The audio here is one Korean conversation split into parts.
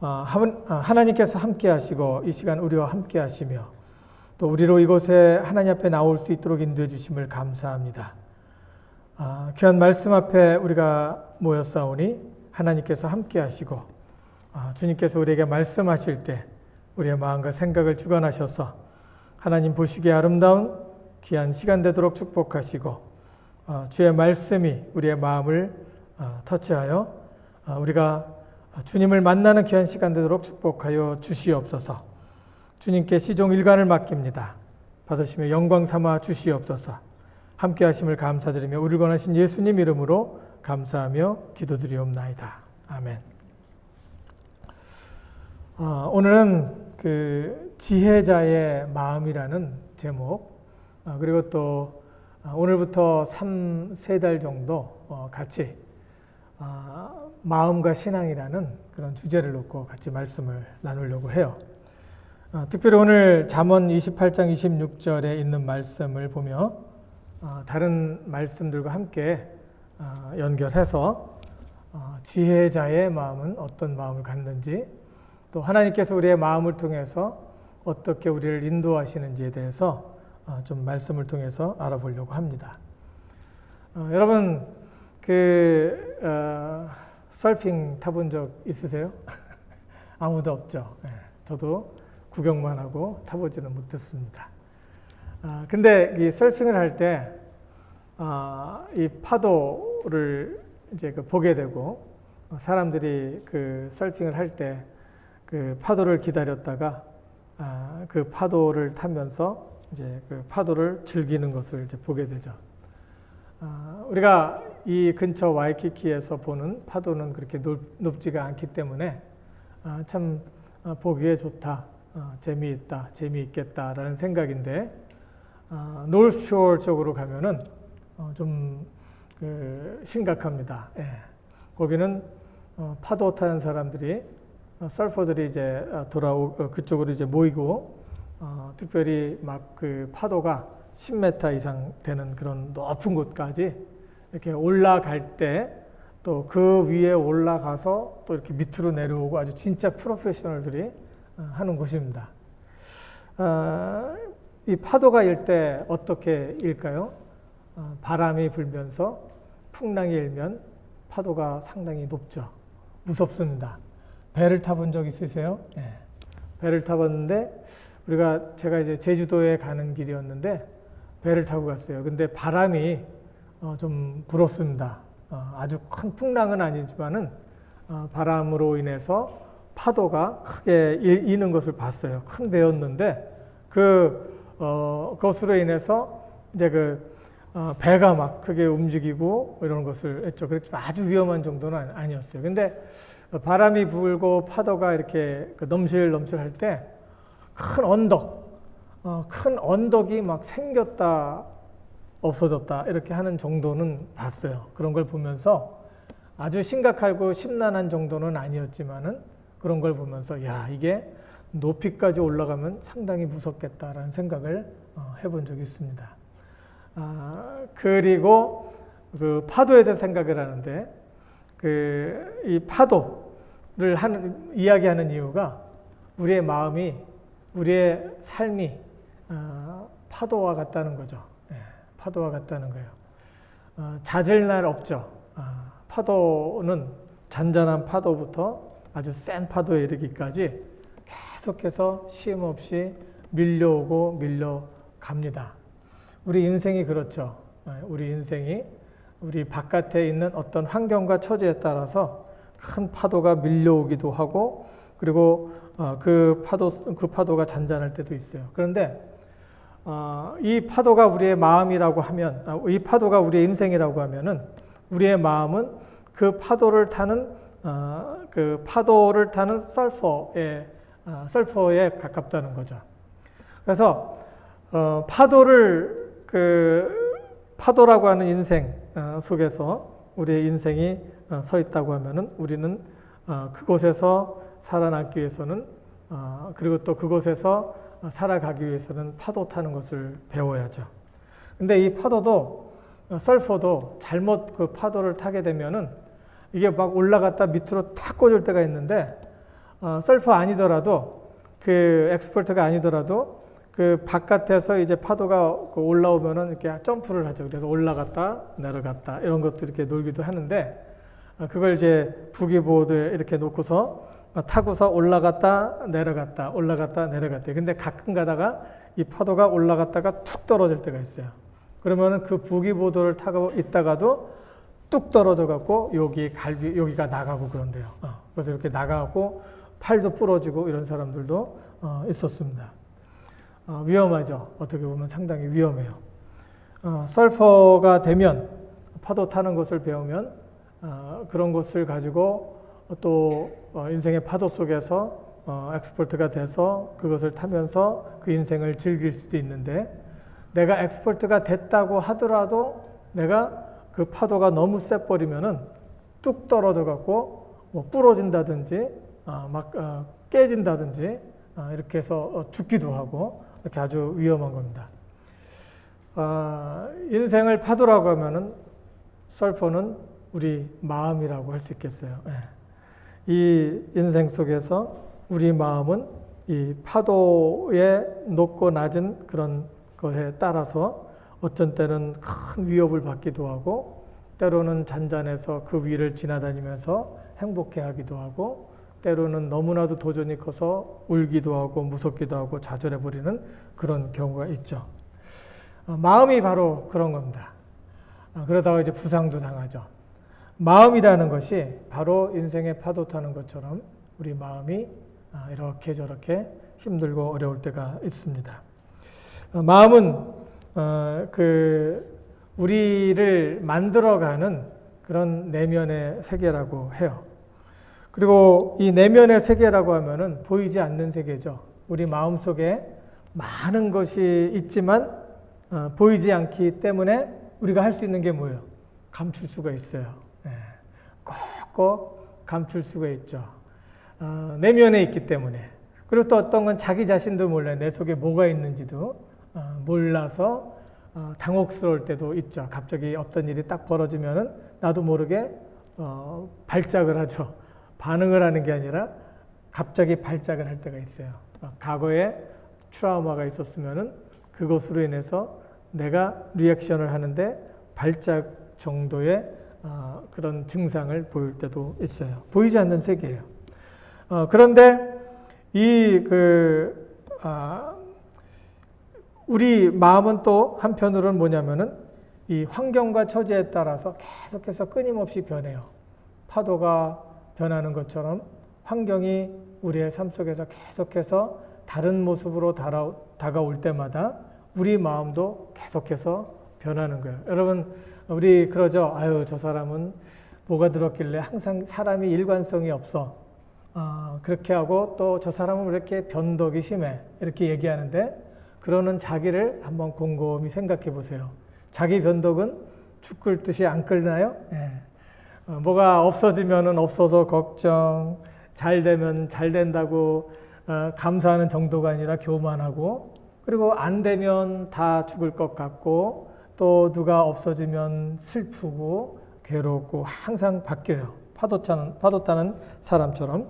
하나님께서 함께 하시고 이 시간 우리와 함께 하시며 또 우리로 이곳에 하나님 앞에 나올 수 있도록 인도해 주심을 감사합니다. 귀한 말씀 앞에 우리가 모였사오니 하나님께서 함께 하시고 주님께서 우리에게 말씀하실 때 우리의 마음과 생각을 주관하셔서 하나님 보시기에 아름다운 귀한 시간 되도록 축복하시고 주의 말씀이 우리의 마음을 터치하여 우리가 주님을 만나는 귀한 시간 되도록 축복하여 주시옵소서. 주님께 시종 일관을 맡깁니다. 받으시며 영광 삼아 주시옵소서. 함께 하심을 감사드리며 우리를 권하신 예수님 이름으로 감사하며 기도드리옵나이다. 아멘. 오늘은 그 지혜자의 마음이라는 제목, 그리고 또 오늘부터 3달 정도 같이 마음과 신앙이라는 그런 주제를 놓고 같이 말씀을 나누려고 해요. 특별히 오늘 잠언 28장 26절에 있는 말씀을 보며 다른 말씀들과 함께 연결해서 지혜자의 마음은 어떤 마음을 갖는지, 또 하나님께서 우리의 마음을 통해서 어떻게 우리를 인도하시는지에 대해서 좀 말씀을 통해서 알아보려고 합니다. 여러분 서핑 타본 적 있으세요? 아무도 없죠. 저도 구경만 하고 타보지는 못했습니다. 근데 이 서핑을 할 때 이 파도를 이제 보게 되고, 사람들이 그 서핑을 할 때 그 파도를 기다렸다가 그 파도를 타면서 이제 그 파도를 즐기는 것을 이제 보게 되죠. 우리가 이 근처 와이키키에서 보는 파도는 그렇게 높지가 않기 때문에 참 보기에 좋다, 재미있다, 재미있겠다라는 생각인데, 노스쇼어 쪽으로 가면은 좀 심각합니다. 거기는 파도 타는 사람들이, 서퍼들이 이제 그쪽으로 이제 모이고, 특별히 막 그 파도가 10m 이상 되는 그런 높은 곳까지 이렇게 올라갈 때, 또 그 위에 올라가서 또 이렇게 밑으로 내려오고 아주 진짜 프로페셔널들이 하는 곳입니다. 이 파도가 일 때 어떻게 일까요? 바람이 불면서 풍랑이 일면 파도가 상당히 높죠. 무섭습니다. 배를 타본 적 있으세요? 네. 배를 타봤는데, 제가 이제 제주도에 가는 길이었는데 배를 타고 갔어요. 근데 바람이 좀 불었습니다. 아주 큰 풍랑은 아니지만은 바람으로 인해서 파도가 크게 이는 것을 봤어요. 큰 배였는데 그것으로 인해서 이제 배가 막 크게 움직이고 이런 것을 했죠. 그렇지만 아주 위험한 정도는 아니었어요. 근데 바람이 불고 파도가 이렇게 넘실넘실 할 때 큰 언덕이 막 생겼다 없어졌다 이렇게 하는 정도는 봤어요. 그런 걸 보면서 아주 심각하고 심란한 정도는 아니었지만은 그런 걸 보면서 이게 높이까지 올라가면 상당히 무섭겠다라는 생각을 해본 적이 있습니다. 그리고 그 파도에 대해 생각을 하는데, 이 파도를 이야기하는 이유가 우리의 마음이, 우리의 삶이 파도와 같다는 거죠. 파도와 같다는 거예요. 잦을 날 없죠. 파도는 잔잔한 파도부터 아주 센 파도에 이르기까지 계속해서 쉼 없이 밀려오고 밀려갑니다. 우리 인생이 그렇죠. 우리 인생이 우리 바깥에 있는 어떤 환경과 처지에 따라서 큰 파도가 밀려오기도 하고, 그리고 그 파도가 잔잔할 때도 있어요. 그런데 이 파도가 우리의 마음이라고 하면, 이 파도가 우리의 인생이라고 하면은 우리의 마음은 그 파도를 타는 설퍼에 가깝다는 거죠. 그래서 파도라고 하는 인생 속에서 우리의 인생이 서 있다고 하면은 우리는 그곳에서 살아남기 위해서는, 그리고 또 그곳에서 살아가기 위해서는 파도 타는 것을 배워야죠. 근데 이 파도도, 서퍼도 잘못 그 파도를 타게 되면은 이게 막 올라갔다 밑으로 탁 꽂을 때가 있는데, 서퍼 아니더라도 그 엑스퍼트가 아니더라도 그 바깥에서 이제 파도가 올라오면은 이렇게 점프를 하죠. 그래서 올라갔다 내려갔다 이런 것도 이렇게 놀기도 하는데 그걸 이제 부기보드에 이렇게 놓고서 타고서 올라갔다 내려갔다 올라갔다 내려갔다. 근데 가끔 가다가 이 파도가 올라갔다가 툭 떨어질 때가 있어요. 그러면은 그 부기보드를 타고 있다가도 뚝 떨어져 갖고 여기가 나가고 그런데요. 그래서 이렇게 나가고 팔도 부러지고 이런 사람들도 있었습니다. 위험하죠. 어떻게 보면 상당히 위험해요. 서퍼가 되면 파도 타는 것을 배우면 그런 것을 가지고 또 인생의 파도 속에서 엑스퍼트가 돼서 그것을 타면서 그 인생을 즐길 수도 있는데 내가 엑스퍼트가 됐다고 하더라도 내가 그 파도가 너무 세버리면은 뚝 떨어져 갖고 뭐 부러진다든지 깨진다든지 이렇게 해서 죽기도 하고 이렇게 아주 위험한 겁니다. 인생을 파도라고 하면은 서퍼는 우리 마음이라고 할 수 있겠어요. 이 인생 속에서 우리 마음은 이 파도의 높고 낮은 그런 것에 따라서 어쩐 때는 큰 위협을 받기도 하고 때로는 잔잔해서 그 위를 지나다니면서 행복해하기도 하고 때로는 너무나도 도전이 커서 울기도 하고 무섭기도 하고 좌절해버리는 그런 경우가 있죠. 마음이 바로 그런 겁니다. 그러다가 이제 부상도 당하죠. 마음이라는 것이 바로 인생의 파도 타는 것처럼 우리 마음이 이렇게 저렇게 힘들고 어려울 때가 있습니다. 마음은 우리를 만들어가는 그런 내면의 세계라고 해요. 그리고 이 내면의 세계라고 하면은 보이지 않는 세계죠. 우리 마음 속에 많은 것이 있지만 보이지 않기 때문에 우리가 할 수 있는 게 뭐예요? 감출 수가 있어요. 꼭꼭 감출 수가 있죠. 내면에 있기 때문에. 그리고 또 어떤 건 자기 자신도 몰라요. 내 속에 뭐가 있는지도 몰라서 당혹스러울 때도 있죠. 갑자기 어떤 일이 딱 벌어지면은 나도 모르게 발작을 하죠. 반응을 하는 게 아니라 갑자기 발작을 할 때가 있어요. 과거에 트라우마가 있었으면은 그것으로 인해서 내가 리액션을 하는데 발작 정도의 그런 증상을 보일 때도 있어요. 보이지 않는 세계예요. 그런데 우리 마음은 또 한편으로는 뭐냐면은 이 환경과 처지에 따라서 계속해서 끊임없이 변해요. 파도가 변하는 것처럼 환경이 우리의 삶 속에서 계속해서 다른 모습으로 다가올 때마다 우리 마음도 계속해서 변하는 거예요. 여러분, 우리 그러죠. 아유, 저 사람은 뭐가 들었길래 항상 사람이 일관성이 없어. 그렇게 하고 또 저 사람은 왜 이렇게 변덕이 심해. 이렇게 얘기하는데 그러는 자기를 한번 곰곰이 생각해 보세요. 자기 변덕은 죽 끓듯이 안 끓나요? 뭐가 없어지면은 없어서 걱정, 잘 되면 잘 된다고 감사하는 정도가 아니라 교만하고, 그리고 안 되면 다 죽을 것 같고, 또 누가 없어지면 슬프고 괴롭고 항상 바뀌어요. 파도 타는 사람처럼.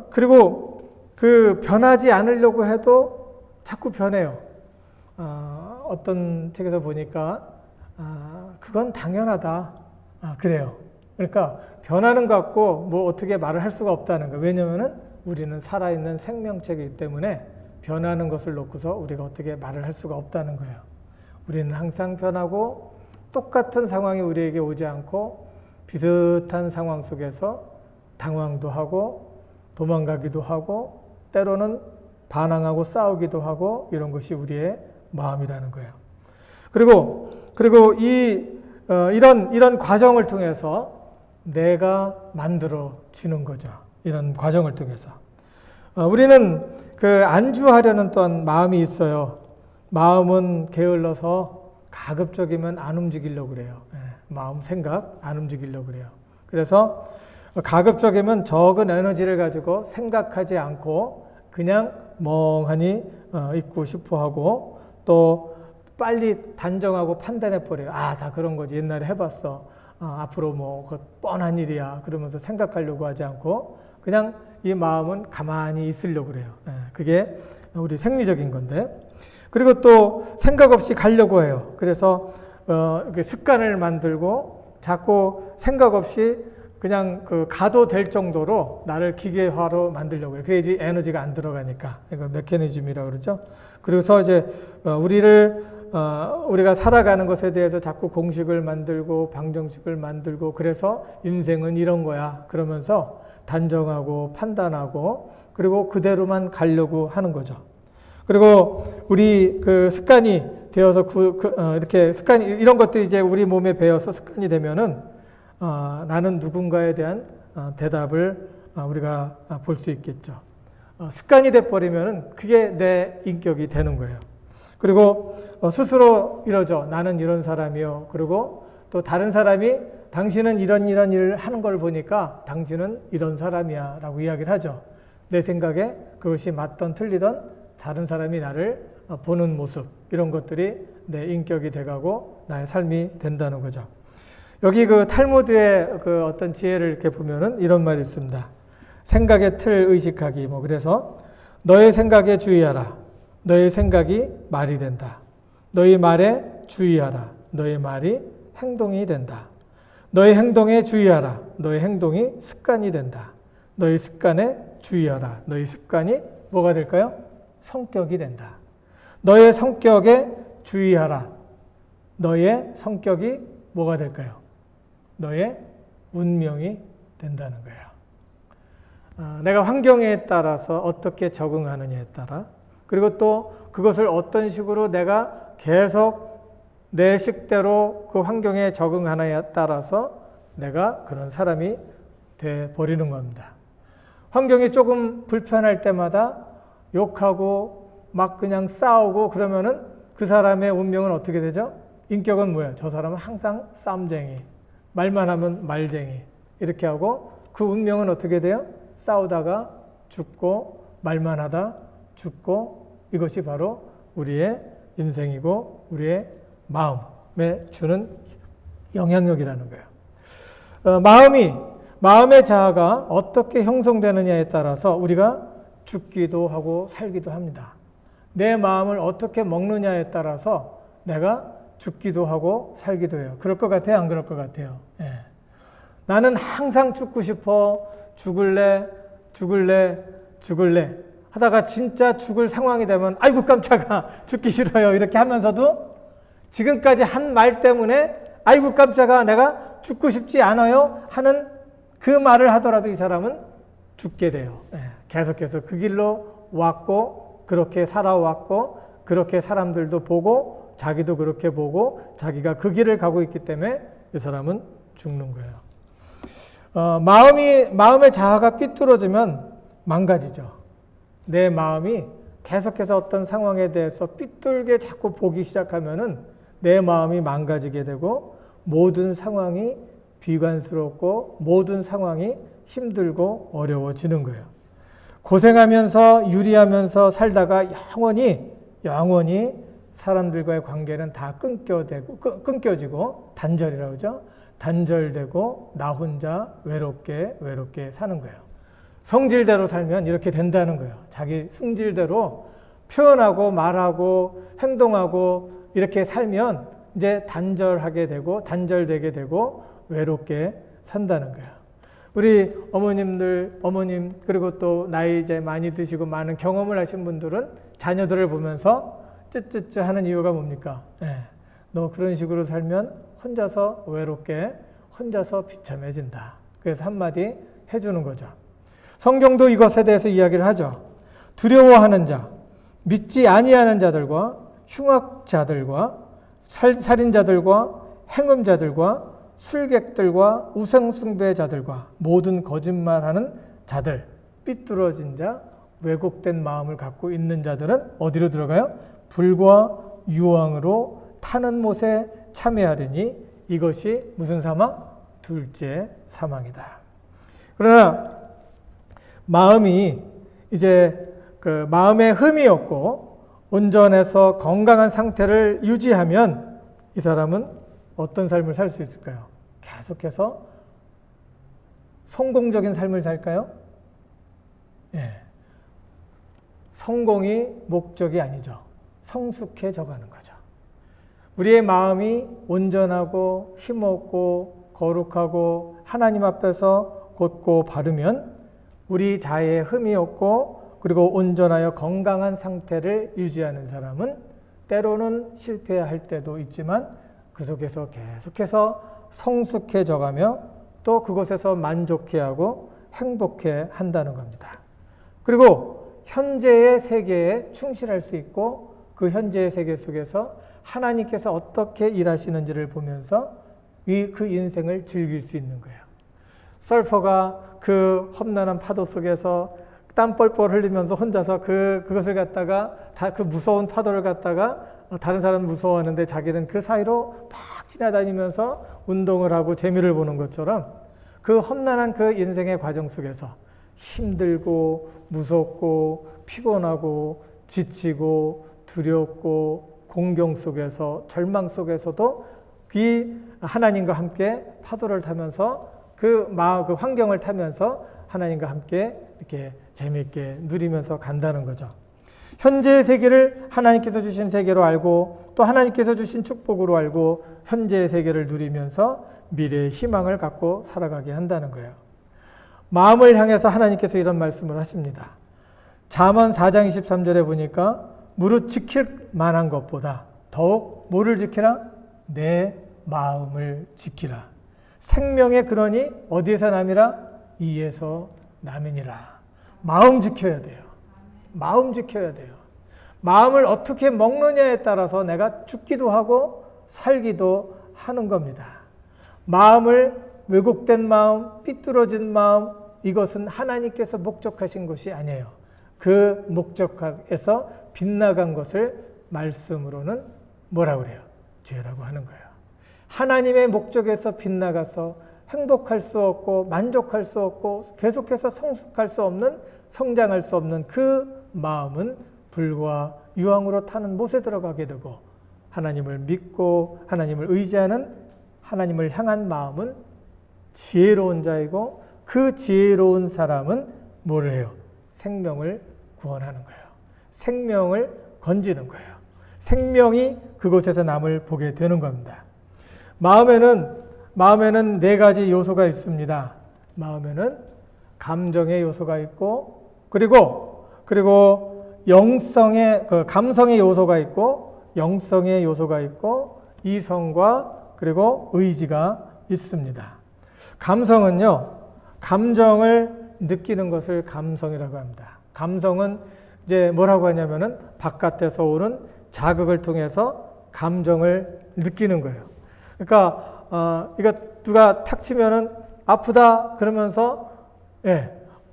그리고 그 변하지 않으려고 해도 자꾸 변해요. 어떤 책에서 보니까 그건 당연하다. 그래요. 그러니까 변하는 것 같고 뭐 어떻게 말을 할 수가 없다는 거예요. 왜냐면은 우리는 살아있는 생명체이기 때문에 변하는 것을 놓고서 우리가 어떻게 말을 할 수가 없다는 거예요. 우리는 항상 변하고 똑같은 상황이 우리에게 오지 않고 비슷한 상황 속에서 당황도 하고 도망가기도 하고 때로는 반항하고 싸우기도 하고 이런 것이 우리의 마음이라는 거예요. 그리고 이런 과정을 통해서 내가 만들어지는 거죠. 이런 과정을 통해서. 우리는 안주하려는 또한 마음이 있어요. 마음은 게을러서 가급적이면 안 움직이려고 그래요. 마음, 생각 안 움직이려고 그래요. 그래서 가급적이면 적은 에너지를 가지고 생각하지 않고 그냥 멍하니 있고 싶어 하고 또 빨리 단정하고 판단해 버려요. 다 그런 거지. 옛날에 해봤어. 앞으로 뭐 그 뻔한 일이야. 그러면서 생각하려고 하지 않고 그냥 이 마음은 가만히 있으려고 그래요. 그게 우리 생리적인 건데. 그리고 또 생각 없이 가려고 해요. 그래서 이렇게 습관을 만들고 자꾸 생각 없이 그냥 가도 될 정도로 나를 기계화로 만들려고 해요. 그래야지 에너지가 안 들어가니까. 이거 메커니즘이라고 그러죠. 그래서 이제 우리가 살아가는 것에 대해서 자꾸 공식을 만들고 방정식을 만들고 그래서 인생은 이런 거야. 그러면서 단정하고 판단하고 그리고 그대로만 가려고 하는 거죠. 그리고 우리 습관이 되어서 이렇게 습관이 이런 것도 이제 우리 몸에 배어서 습관이 되면은 나는 누군가에 대한 대답을 우리가 볼 수 있겠죠. 습관이 돼버리면은 그게 내 인격이 되는 거예요. 그리고 스스로 이러죠. 나는 이런 사람이요. 그리고 또 다른 사람이 당신은 이런 일을 하는 걸 보니까 당신은 이런 사람이야 라고 이야기를 하죠. 내 생각에 그것이 맞던 틀리던 다른 사람이 나를 보는 모습 이런 것들이 내 인격이 돼가고 나의 삶이 된다는 거죠. 여기 탈무드의 어떤 지혜를 이렇게 보면은 이런 말이 있습니다. 생각의 틀 의식하기. 그래서 너의 생각에 주의하라. 너의 생각이 말이 된다. 너의 말에 주의하라. 너의 말이 행동이 된다. 너의 행동에 주의하라. 너의 행동이 습관이 된다. 너의 습관에 주의하라. 너의 습관이 뭐가 될까요? 성격이 된다. 너의 성격에 주의하라. 너의 성격이 뭐가 될까요? 너의 운명이 된다는 거예요. 내가 환경에 따라서 어떻게 적응하느냐에 따라 그리고 또 그것을 어떤 식으로 내가 계속 내 식대로 그 환경에 적응하느냐에 따라서 내가 그런 사람이 돼 버리는 겁니다. 환경이 조금 불편할 때마다 욕하고 막 그냥 싸우고 그러면은 그 사람의 운명은 어떻게 되죠? 인격은 뭐예요? 저 사람은 항상 싸움쟁이, 말만 하면 말쟁이 이렇게 하고 그 운명은 어떻게 돼요? 싸우다가 죽고 말만 하다 죽고 이것이 바로 우리의 인생이고 우리의 마음에 주는 영향력이라는 거예요. 마음의 자아가 어떻게 형성되느냐에 따라서 우리가 죽기도 하고 살기도 합니다. 내 마음을 어떻게 먹느냐에 따라서 내가 죽기도 하고 살기도 해요. 그럴 것 같아요? 안 그럴 것 같아요? 예. 나는 항상 죽고 싶어. 죽을래 하다가 진짜 죽을 상황이 되면 아이고 깜짝아 죽기 싫어요 이렇게 하면서도 지금까지 한 말 때문에 아이고 깜짝아 내가 죽고 싶지 않아요 하는 그 말을 하더라도 이 사람은 죽게 돼요. 예. 계속해서 그 길로 왔고 그렇게 살아왔고 그렇게 사람들도 보고 자기도 그렇게 보고 자기가 그 길을 가고 있기 때문에 이 사람은 죽는 거예요. 마음의 자아가 삐뚤어지면 망가지죠. 내 마음이 계속해서 어떤 상황에 대해서 삐뚤게 자꾸 보기 시작하면은 내 마음이 망가지게 되고 모든 상황이 비관스럽고 모든 상황이 힘들고 어려워지는 거예요. 고생하면서 유리하면서 살다가 영원히 사람들과의 관계는 다 끊겨지고 단절이라고 그러죠. 단절되고 나 혼자 외롭게 사는 거예요. 성질대로 살면 이렇게 된다는 거예요. 자기 성질대로 표현하고 말하고 행동하고 이렇게 살면 이제 단절되게 되고 외롭게 산다는 거예요. 우리 어머님 그리고 또 나이 이제 많이 드시고 많은 경험을 하신 분들은 자녀들을 보면서 쯧쯧쯧 하는 이유가 뭡니까? 너 그런 식으로 살면 혼자서 외롭게 혼자서 비참해진다. 그래서 한마디 해주는 거죠. 성경도 이것에 대해서 이야기를 하죠. 두려워하는 자, 믿지 아니하는 자들과 흉악자들과 살인자들과 행음자들과 술객들과 우상숭배자들과 모든 거짓말하는 자들, 삐뚤어진 자, 왜곡된 마음을 갖고 있는 자들은 어디로 들어가요? 불과 유황으로 타는 못에 참여하리니 이것이 무슨 사망? 둘째 사망이다. 그러나 마음이 이제 그 마음에 흠이 없고 온전해서 건강한 상태를 유지하면 이 사람은 어떤 삶을 살 수 있을까요? 계속해서 성공적인 삶을 살까요? 성공이 목적이 아니죠. 성숙해져 가는 거죠. 우리의 마음이 온전하고 힘없고 거룩하고 하나님 앞에서 곧고 바르면 우리 자아에 흠이 없고 그리고 온전하여 건강한 상태를 유지하는 사람은 때로는 실패할 때도 있지만 그 속에서 계속해서 성숙해져 가며 또 그곳에서 만족해하고 행복해 한다는 겁니다. 그리고 현재의 세계에 충실할 수 있고 그 현재의 세계 속에서 하나님께서 어떻게 일하시는지를 보면서 그 인생을 즐길 수 있는 거예요. 서퍼가 그 험난한 파도 속에서 땀 뻘뻘 흘리면서 혼자서 그것을 갖다가 그 무서운 파도를 갖다가 다른 사람은 무서워하는데 자기는 그 사이로 막 지나다니면서 운동을 하고 재미를 보는 것처럼 그 험난한 그 인생의 과정 속에서 힘들고 무섭고 피곤하고 지치고 두렵고 공경 속에서 절망 속에서도 이 하나님과 함께 파도를 타면서 그 환경을 타면서 하나님과 함께 이렇게 재미있게 누리면서 간다는 거죠. 현재의 세계를 하나님께서 주신 세계로 알고 또 하나님께서 주신 축복으로 알고 현재의 세계를 누리면서 미래의 희망을 갖고 살아가게 한다는 거예요. 마음을 향해서 하나님께서 이런 말씀을 하십니다. 잠언 4장 23절에 보니까 무릇 지킬 만한 것보다 더욱 뭐를 지키라? 내 마음을 지키라. 생명의 근원이 어디에서 남이라? 이에서 남이니라. 마음 지켜야 돼요. 마음 지켜야 돼요. 마음을 어떻게 먹느냐에 따라서 내가 죽기도 하고 살기도 하는 겁니다. 마음을 왜곡된 마음, 삐뚤어진 마음, 이것은 하나님께서 목적하신 것이 아니에요. 그 목적에서 빗나간 것을 말씀으로는 뭐라고 그래요? 죄라고 하는 거예요. 하나님의 목적에서 빗나가서 행복할 수 없고 만족할 수 없고 계속해서 성숙할 수 없는 성장할 수 없는 그 마음은 불과 유황으로 타는 못에 들어가게 되고 하나님을 믿고 하나님을 의지하는 하나님을 향한 마음은 지혜로운 자이고 그 지혜로운 사람은 뭐를 해요? 생명을 구원하는 거예요. 생명을 건지는 거예요. 생명이 그곳에서 남을 보게 되는 겁니다. 마음에는 네 가지 요소가 있습니다. 마음에는 감정의 요소가 있고 그리고 영성의 감성의 요소가 있고 영성의 요소가 있고 이성과 그리고 의지가 있습니다. 감성은요, 감정을 느끼는 것을 감성이라고 합니다. 감성은 이제 뭐라고 하냐면은 바깥에서 오는 자극을 통해서 감정을 느끼는 거예요. 그러니까 이거 누가 탁 치면은 아프다 그러면서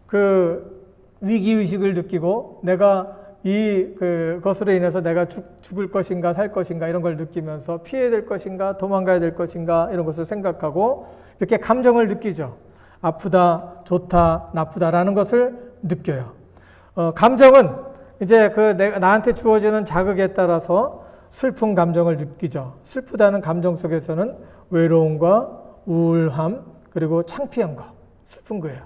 그 위기 의식을 느끼고 내가 그것으로 인해서 내가 죽을 것인가 살 것인가 이런 걸 느끼면서 피해야 될 것인가 도망가야 될 것인가 이런 것을 생각하고 이렇게 감정을 느끼죠. 아프다, 좋다, 나쁘다라는 것을 느껴요. 감정은 이제 나한테 주어지는 자극에 따라서 슬픈 감정을 느끼죠. 슬프다는 감정 속에서는 외로움과 우울함 그리고 창피한 거, 슬픈 거예요.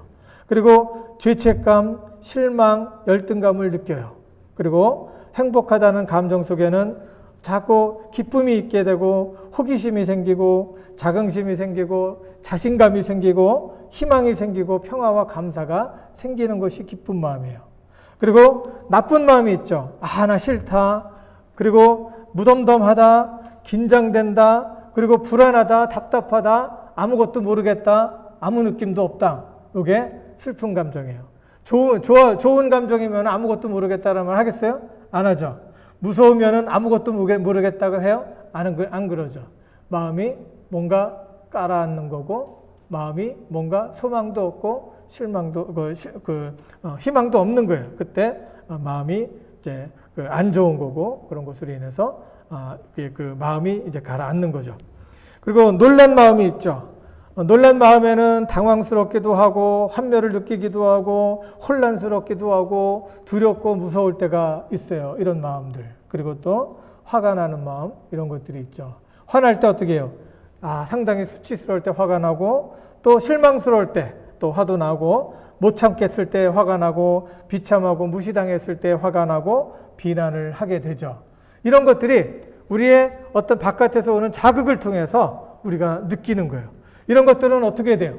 그리고 죄책감, 실망, 열등감을 느껴요. 그리고 행복하다는 감정 속에는 자꾸 기쁨이 있게 되고 호기심이 생기고 자긍심이 생기고 자신감이 생기고 희망이 생기고 평화와 감사가 생기는 것이 기쁜 마음이에요. 그리고 나쁜 마음이 있죠. 나 싫다. 그리고 무덤덤하다. 긴장된다. 그리고 불안하다. 답답하다. 아무것도 모르겠다. 아무 느낌도 없다. 이게 슬픈 감정이에요. 좋은 감정이면 아무것도 모르겠다라는 말 하겠어요? 안 하죠. 무서우면은 아무것도 모르겠다고 해요? 안 그러죠. 마음이 뭔가 깔아앉는 거고, 마음이 뭔가 소망도 없고, 희망도 없는 거예요. 그때 마음이 이제 안 좋은 거고, 그런 것으로 인해서 그 마음이 이제 가라앉는 거죠. 그리고 놀란 마음이 있죠. 놀란 마음에는 당황스럽기도 하고 환멸을 느끼기도 하고 혼란스럽기도 하고 두렵고 무서울 때가 있어요. 이런 마음들. 그리고 또 화가 나는 마음 이런 것들이 있죠. 화날 때 어떻게 해요? 상당히 수치스러울 때 화가 나고 또 실망스러울 때 또 화도 나고 못 참겠을 때 화가 나고 비참하고 무시당했을 때 화가 나고 비난을 하게 되죠. 이런 것들이 우리의 어떤 바깥에서 오는 자극을 통해서 우리가 느끼는 거예요. 이런 것들은 어떻게 돼요?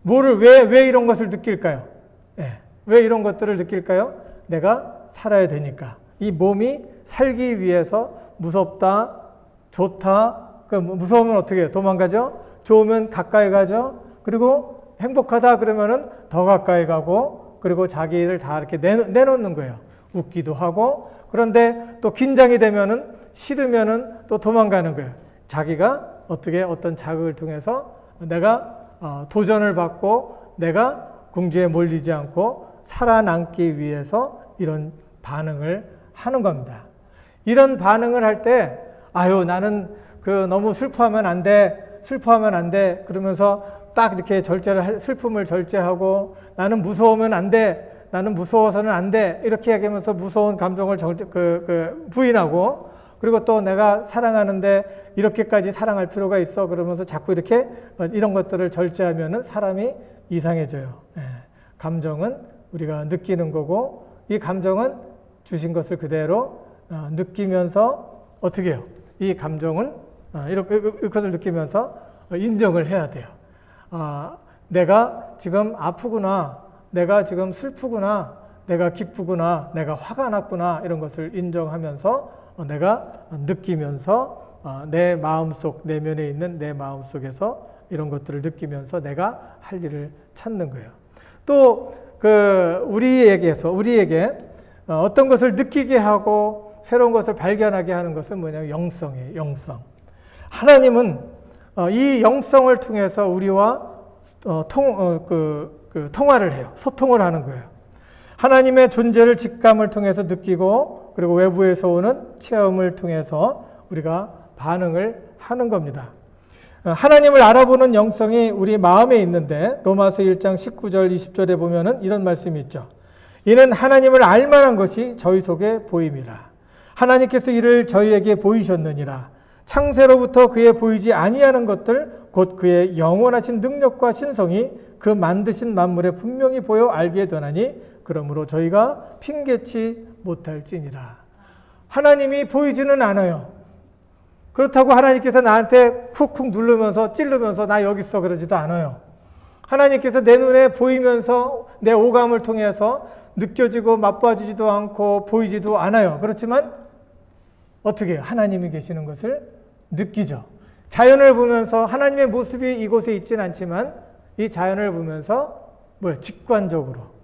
왜 이런 것을 느낄까요? 왜 이런 것들을 느낄까요? 내가 살아야 되니까. 이 몸이 살기 위해서 무섭다, 좋다. 무서우면 어떻게 해요? 도망가죠? 좋으면 가까이 가죠? 그리고 행복하다 그러면은 더 가까이 가고, 그리고 자기를 다 이렇게 내놓는 거예요. 웃기도 하고, 그런데 또 긴장이 되면은 싫으면은 또 도망가는 거예요. 자기가 어떤 자극을 통해서 내가 도전을 받고 내가 궁지에 몰리지 않고 살아남기 위해서 이런 반응을 하는 겁니다. 이런 반응을 할 때, 나는 너무 슬퍼하면 안 돼. 그러면서 딱 이렇게 슬픔을 절제하고, 나는 무서우면 안 돼. 나는 무서워서는 안 돼. 이렇게 얘기하면서 무서운 감정을 부인하고, 그리고 또 내가 사랑하는데 이렇게까지 사랑할 필요가 있어. 그러면서 자꾸 이렇게 이런 것들을 절제하면은 사람이 이상해져요. 감정은 우리가 느끼는 거고, 이 감정은 주신 것을 그대로 느끼면서 어떻게 해요? 이 감정은 이것을 느끼면서 인정을 해야 돼요. 내가 지금 아프구나, 내가 지금 슬프구나, 내가 기쁘구나, 내가 화가 났구나, 이런 것을 인정하면서 내가 느끼면서 내 마음속, 내면에 있는 내 마음속에서 이런 것들을 느끼면서 내가 할 일을 찾는 거예요. 또 우리에게 어떤 것을 느끼게 하고 새로운 것을 발견하게 하는 것은 뭐냐면 영성이에요. 영성. 하나님은 이 영성을 통해서 우리와 통화를 해요. 소통을 하는 거예요. 하나님의 존재를 직감을 통해서 느끼고, 그리고 외부에서 오는 체험을 통해서 우리가 반응을 하는 겁니다. 하나님을 알아보는 영성이 우리 마음에 있는데, 로마서 1장 19절 20절에 보면은 이런 말씀이 있죠. 이는 하나님을 알만한 것이 저희 속에 보임이라. 하나님께서 이를 저희에게 보이셨느니라. 창세로부터 그의 보이지 아니하는 것들, 곧 그의 영원하신 능력과 신성이 그 만드신 만물에 분명히 보여 알게 되나니, 그러므로 저희가 핑계치 못할지니라. 하나님이 보이지는 않아요. 그렇다고 하나님께서 나한테 쿡쿡 누르면서 찌르면서 나 여기 있어 그러지도 않아요. 하나님께서 내 눈에 보이면서 내 오감을 통해서 느껴지고 맛봐주지도 않고 보이지도 않아요. 그렇지만 어떻게 해요? 하나님이 계시는 것을 느끼죠. 자연을 보면서 하나님의 모습이 이곳에 있지는 않지만 이 자연을 보면서 직관적으로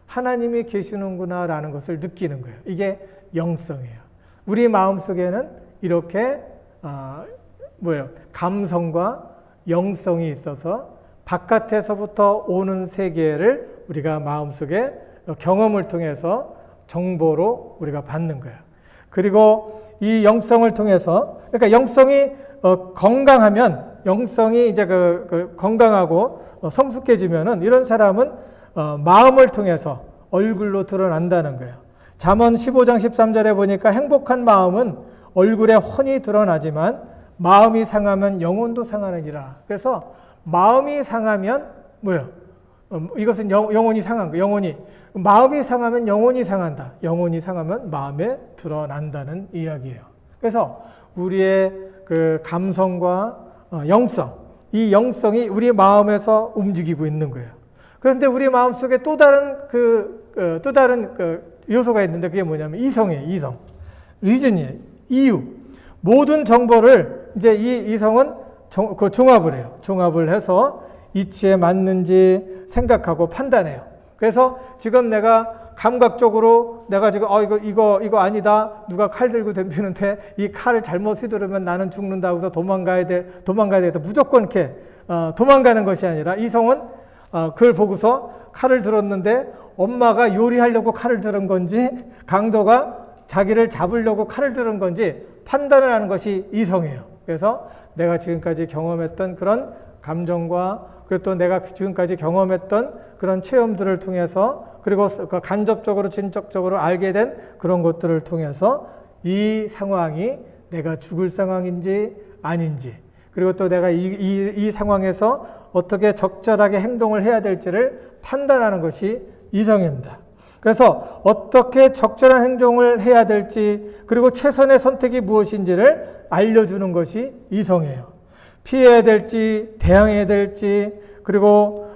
하나님이 계시는구나 라는 것을 느끼는 거예요. 이게 영성이에요. 우리 마음속에는 이렇게 감성과 영성이 있어서 바깥에서부터 오는 세계를 우리가 마음속에 경험을 통해서 정보로 우리가 받는 거예요. 그리고 이 영성을 통해서, 그러니까 영성이 건강하면, 영성이 이제 건강하고 성숙해지면은 이런 사람은 마음을 통해서 얼굴로 드러난다는 거예요. 잠언 15장 13절에 보니까 행복한 마음은 얼굴에 훤히 드러나지만 마음이 상하면 영혼도 상하느니라. 그래서 마음이 상하면 이것은 영혼이 상한 거예요. 마음이 상하면 영혼이 상한다. 영혼이 상하면 마음에 드러난다는 이야기예요. 그래서 우리의 감성과 영성, 이 영성이 우리 마음에서 움직이고 있는 거예요. 그런데 우리 마음속에 또 다른 요소가 있는데 그게 뭐냐면 이성이에요. 이성. 리즌이에요. 이유. 모든 정보를 이제 이 이성은 종합을 해요. 종합을 해서 이치에 맞는지 생각하고 판단해요. 그래서 지금 내가 감각적으로 내가 지금 이거 아니다. 누가 칼 들고 덤비는데 이 칼을 잘못 휘두르면 나는 죽는다고 해서 도망가야 돼. 무조건 이렇게 도망가는 것이 아니라 이성은 그걸 보고서 칼을 들었는데 엄마가 요리하려고 칼을 들은 건지 강도가 자기를 잡으려고 칼을 들은 건지 판단을 하는 것이 이성이에요. 그래서 내가 지금까지 경험했던 그런 감정과 그리고 또 내가 지금까지 경험했던 그런 체험들을 통해서 그리고 간접적으로 진적적으로 알게 된 그런 것들을 통해서 이 상황이 내가 죽을 상황인지 아닌지, 그리고 또 내가 이 상황에서 어떻게 적절하게 행동을 해야 될지를 판단하는 것이 이성입니다. 그래서 어떻게 적절한 행동을 해야 될지 그리고 최선의 선택이 무엇인지를 알려주는 것이 이성이에요. 피해야 될지 대항해야 될지 그리고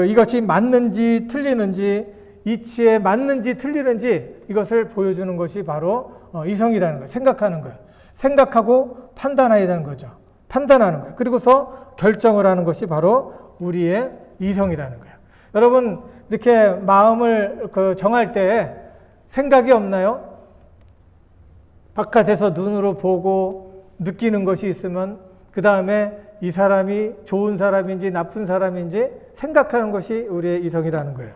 이것이 맞는지 틀리는지 이치에 맞는지 틀리는지 이것을 보여주는 것이 바로 이성이라는 거예요. 생각하는 거예요. 생각하고 판단해야 되는 거죠. 판단하는 거예요. 그리고서 결정을 하는 것이 바로 우리의 이성이라는 거예요. 여러분 이렇게 마음을 정할 때 생각이 없나요? 바깥에서 눈으로 보고 느끼는 것이 있으면 그 다음에 이 사람이 좋은 사람인지 나쁜 사람인지 생각하는 것이 우리의 이성이라는 거예요.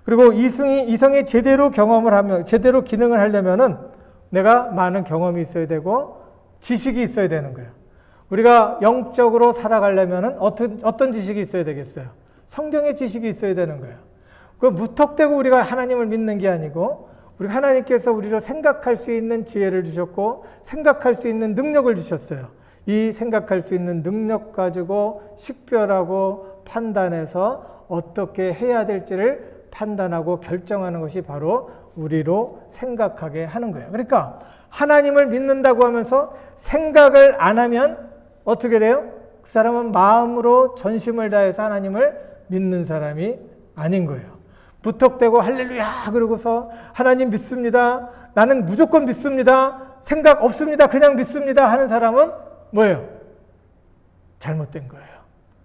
그리고 이성이 제대로 경험을 하면, 제대로 기능을 하려면은 내가 많은 경험이 있어야 되고 지식이 있어야 되는 거예요. 우리가 영적으로 살아가려면은 어떤 지식이 있어야 되겠어요? 성경의 지식이 있어야 되는 거예요. 그 무턱대고 우리가 하나님을 믿는 게 아니고 우리 하나님께서 우리로 생각할 수 있는 지혜를 주셨고 생각할 수 있는 능력을 주셨어요. 이 생각할 수 있는 능력 가지고 식별하고 판단해서 어떻게 해야 될지를 판단하고 결정하는 것이 바로 우리로 생각하게 하는 거예요. 그러니까 하나님을 믿는다고 하면서 생각을 안 하면 어떻게 돼요? 그 사람은 마음으로 전심을 다해서 하나님을 믿는 사람이 아닌 거예요. 무턱대고 할렐루야 그러고서 하나님 믿습니다. 나는 무조건 믿습니다. 생각 없습니다. 그냥 믿습니다. 하는 사람은 뭐예요? 잘못된 거예요.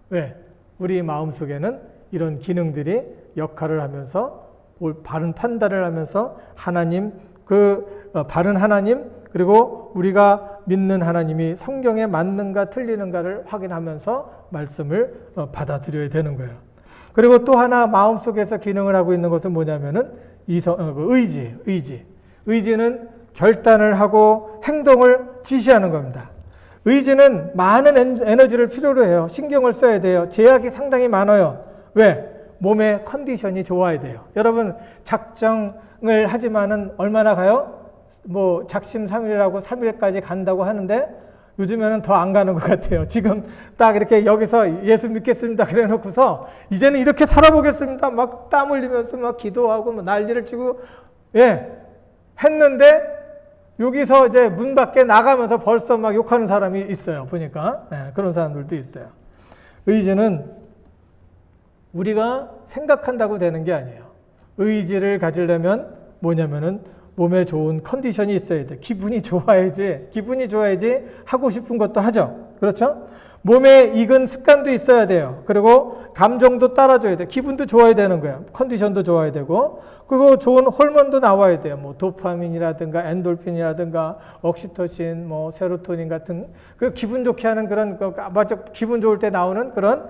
왜? 우리 마음속에는 이런 기능들이 역할을 하면서 바른 판단을 하면서 하나님, 바른 하나님 그리고 우리가 믿는 하나님이 성경에 맞는가 틀리는가를 확인하면서 말씀을 받아들여야 되는 거예요. 그리고 또 하나 마음속에서 기능을 하고 있는 것은 뭐냐면은 의지예요. 의지는 결단을 하고 행동을 지시하는 겁니다. 의지는 많은 에너지를 필요로 해요. 신경을 써야 돼요. 제약이 상당히 많아요. 왜? 몸의 컨디션이 좋아야 돼요. 여러분 작정을 하지만은 얼마나 가요? 뭐 작심 3일이라고 3일까지 간다고 하는데 요즘에는 더 안 가는 것 같아요. 지금 딱 이렇게 여기서 예수 믿겠습니다 그래 놓고서 이제는 이렇게 살아보겠습니다 막 땀 흘리면서 막 기도하고 뭐 난리를 치고 했는데 여기서 이제 문 밖에 나가면서 벌써 막 욕하는 사람이 있어요. 보니까 그런 사람들도 있어요. 의지는 우리가 생각한다고 되는 게 아니에요. 의지를 가지려면 뭐냐면은 몸에 좋은 컨디션이 있어야 돼. 기분이 좋아야지 하고 싶은 것도 하죠. 그렇죠? 몸에 익은 습관도 있어야 돼요. 그리고 감정도 따라줘야 돼. 기분도 좋아야 되는 거예요. 컨디션도 좋아야 되고 그리고 좋은 호르몬도 나와야 돼요. 뭐 도파민이라든가 엔돌핀이라든가 옥시토신, 뭐 세로토닌 같은 그 기분 좋게 하는 그런 기분 좋을 때 나오는 그런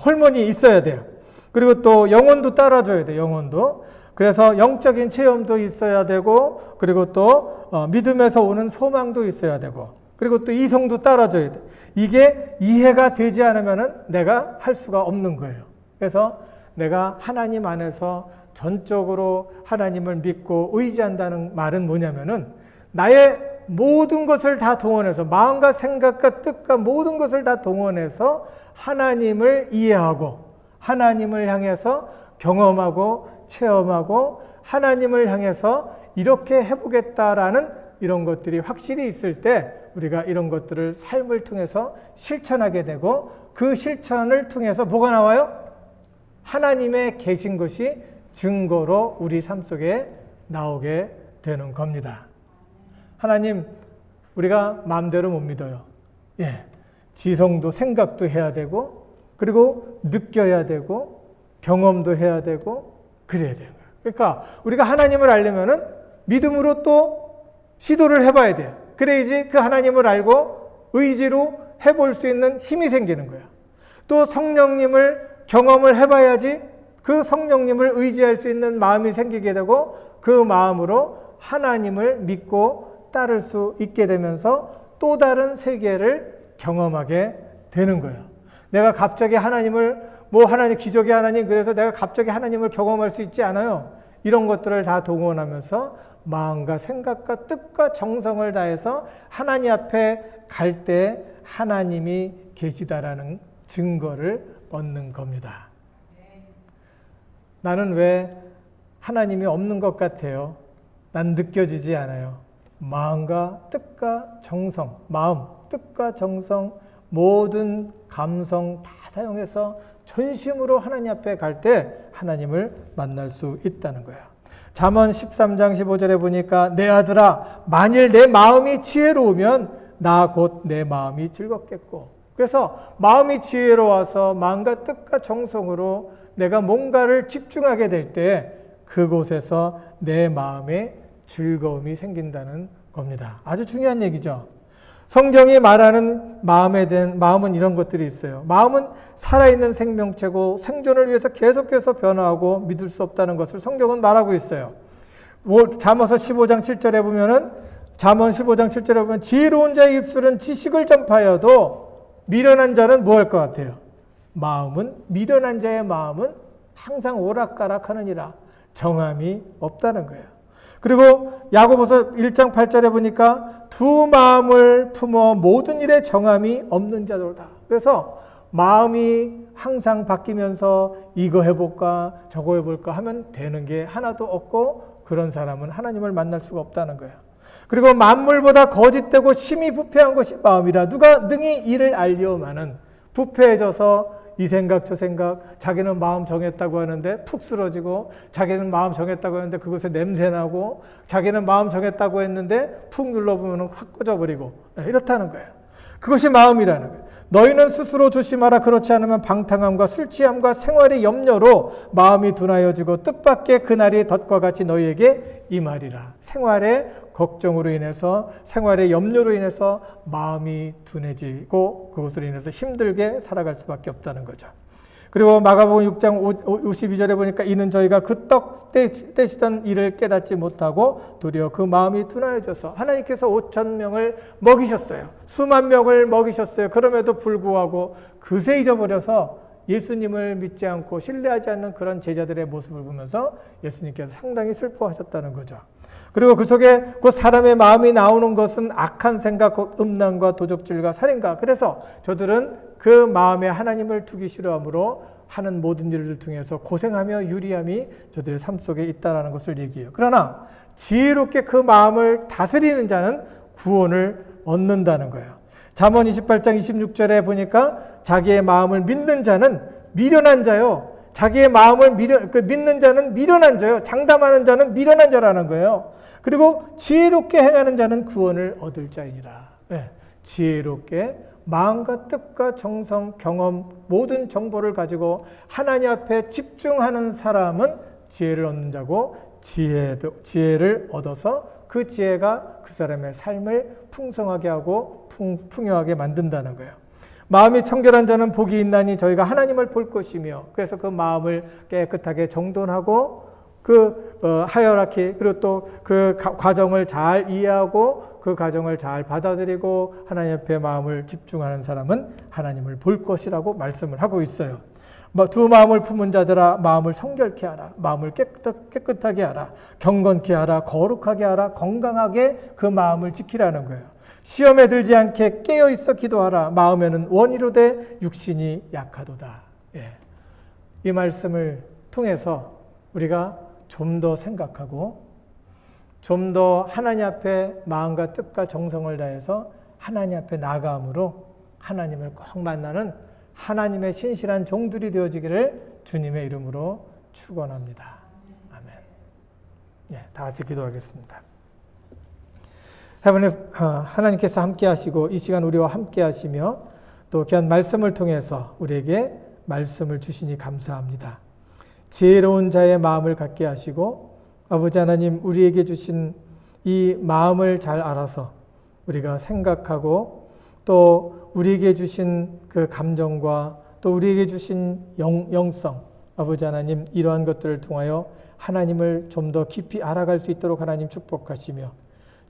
호르몬이 있어야 돼요. 그리고 또 영혼도 따라줘야 돼요. 영혼도. 그래서 영적인 체험도 있어야 되고 그리고 또 믿음에서 오는 소망도 있어야 되고 그리고 또 이성도 따라줘야 돼. 이게 이해가 되지 않으면은 내가 할 수가 없는 거예요. 그래서 내가 하나님 안에서 전적으로 하나님을 믿고 의지한다는 말은 뭐냐면은 나의 모든 것을 다 동원해서 마음과 생각과 뜻과 모든 것을 다 동원해서 하나님을 이해하고 하나님을 향해서 경험하고 체험하고 하나님을 향해서 이렇게 해보겠다라는 이런 것들이 확실히 있을 때 우리가 이런 것들을 삶을 통해서 실천하게 되고 그 실천을 통해서 뭐가 나와요? 하나님의 계신 것이 증거로 우리 삶 속에 나오게 되는 겁니다. 하나님 우리가 마음대로 못 믿어요. 지성도 생각도 해야 되고 그리고 느껴야 되고 경험도 해야 되고 그래야 되는 거예요. 그러니까 우리가 하나님을 알려면은 믿음으로 또 시도를 해봐야 돼요. 그래야지 그 하나님을 알고 의지로 해볼 수 있는 힘이 생기는 거예요. 또 성령님을 경험을 해봐야지 그 성령님을 의지할 수 있는 마음이 생기게 되고 그 마음으로 하나님을 믿고 따를 수 있게 되면서 또 다른 세계를 경험하게 되는 거예요. 내가 갑자기 하나님을 하나님 기적의 하나님 그래서 내가 갑자기 하나님을 경험할 수 있지 않아요. 이런 것들을 다 동원하면서 마음과 생각과 뜻과 정성을 다해서 하나님 앞에 갈 때 하나님이 계시다라는 증거를 얻는 겁니다. 나는 왜 하나님이 없는 것 같아요? 난 느껴지지 않아요. 마음과 뜻과 정성, 마음, 뜻과 정성, 모든 감성 다 사용해서 전심으로 하나님 앞에 갈 때 하나님을 만날 수 있다는 거예요. 잠언 13장 15절에 보니까 내 아들아 만일 내 마음이 지혜로우면 나 곧 내 마음이 즐겁겠고, 그래서 마음이 지혜로워서 마음과 뜻과 정성으로 내가 뭔가를 집중하게 될 때 그곳에서 내 마음에 즐거움이 생긴다는 겁니다. 아주 중요한 얘기죠. 성경이 말하는 마음은 이런 것들이 있어요. 마음은 살아있는 생명체고 생존을 위해서 계속해서 변화하고 믿을 수 없다는 것을 성경은 말하고 있어요. 잠언서 15장 7절에 보면은 잠언 15장 7절에 보면 지혜로운 자의 입술은 지식을 전파하여도 미련한 자는 뭐 할 것 같아요? 미련한 자의 마음은 항상 오락가락하느니라. 정함이 없다는 거예요. 그리고 야고보서 1장 8절에 보니까 두 마음을 품어 모든 일에 정함이 없는 자들다. 그래서 마음이 항상 바뀌면서 이거 해볼까 저거 해볼까 하면 되는 게 하나도 없고 그런 사람은 하나님을 만날 수가 없다는 거예요. 그리고 만물보다 거짓되고 심히 부패한 것이 마음이라 누가 능히 이를 알리오마는, 부패해져서 이 생각 저 생각, 자기는 마음 정했다고 하는데 푹 쓰러지고, 자기는 마음 정했다고 하는데 그것에 냄새나고, 자기는 마음 정했다고 했는데 푹 눌러보면 확 꺼져버리고, 이렇다는 거예요. 그것이 마음이라는 거예요. 너희는 스스로 조심하라. 그렇지 않으면 방탕함과 술취함과 생활의 염려로 마음이 둔하여지고 뜻밖의 그날이 덫과 같이 너희에게 임하리라. 생활의 걱정으로 인해서, 생활의 염려로 인해서 마음이 둔해지고 그것으로 인해서 힘들게 살아갈 수밖에 없다는 거죠. 그리고 마가복음 6장 52절에 보니까 이는 저희가 그 떡 떼시던 일을 깨닫지 못하고 도리어 그 마음이 둔하여져서, 하나님께서 5,000명을 먹이셨어요. 수만 명을 먹이셨어요. 그럼에도 불구하고 그새 잊어버려서 예수님을 믿지 않고 신뢰하지 않는 그런 제자들의 모습을 보면서 예수님께서 상당히 슬퍼하셨다는 거죠. 그리고 그 속에 그 사람의 마음이 나오는 것은 악한 생각, 음란과 도적질과 살인과, 그래서 저들은 그 마음에 하나님을 두기 싫어함으로 하는 모든 일을 통해서 고생하며 유리함이 저들의 삶 속에 있다는 것을 얘기해요. 그러나 지혜롭게 그 마음을 다스리는 자는 구원을 얻는다는 거예요. 잠언 28장 26절에 보니까 자기의 마음을 믿는 자는 미련한 자요. 자기의 마음을 믿는 자는 미련한 자요. 장담하는 자는 미련한 자라는 거예요. 그리고 지혜롭게 행하는 자는 구원을 얻을 자이니라. 네. 지혜롭게 마음과 뜻과 정성, 경험, 모든 정보를 가지고 하나님 앞에 집중하는 사람은 지혜를 얻는 자고, 지혜를 얻어서 그 지혜가 그 사람의 삶을 풍성하게 하고 풍요하게 만든다는 거예요. 마음이 청결한 자는 복이 있나니 저희가 하나님을 볼 것이며, 그래서 그 마음을 깨끗하게 정돈하고 하이어라키, 그리고 또 그 과정을 잘 이해하고 그 과정을 잘 받아들이고 하나님 앞에 마음을 집중하는 사람은 하나님을 볼 것이라고 말씀을 하고 있어요. 두 마음을 품은 자들아 마음을 성결케 하라. 마음을 깨끗하게 하라. 경건케 하라. 거룩하게 하라. 건강하게 그 마음을 지키라는 거예요. 시험에 들지 않게 깨어있어 기도하라. 마음에는 원이로되 육신이 약하도다. 예. 이 말씀을 통해서 우리가 좀 더 생각하고 좀 더 하나님 앞에 마음과 뜻과 정성을 다해서 하나님 앞에 나아감으로 하나님을 꼭 만나는 하나님의 신실한 종들이 되어지기를 주님의 이름으로 축원합니다. 아멘. 예, 다 같이 기도하겠습니다. 하나님께서 함께 하시고 이 시간 우리와 함께 하시며 또 귀한 말씀을 통해서 우리에게 말씀을 주시니 감사합니다. 지혜로운 자의 마음을 갖게 하시고 아버지 하나님, 우리에게 주신 이 마음을 잘 알아서 우리가 생각하고 또 우리에게 주신 그 감정과 또 우리에게 주신 영성, 아버지 하나님, 이러한 것들을 통하여 하나님을 좀 더 깊이 알아갈 수 있도록 하나님 축복하시며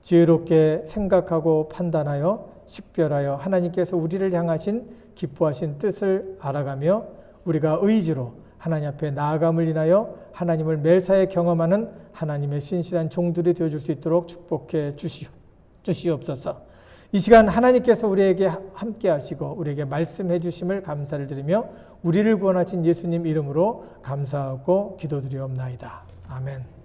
지혜롭게 생각하고 판단하여 식별하여 하나님께서 우리를 향하신 기뻐하신 뜻을 알아가며 우리가 의지로 하나님 앞에 나아감을 인하여 하나님을 매사에 경험하는 하나님의 신실한 종들이 되어줄 수 있도록 축복해 주시옵소서. 이 시간 하나님께서 우리에게 함께 하시고 우리에게 말씀해 주심을 감사를 드리며 우리를 구원하신 예수님 이름으로 감사하고 기도드리옵나이다. 아멘.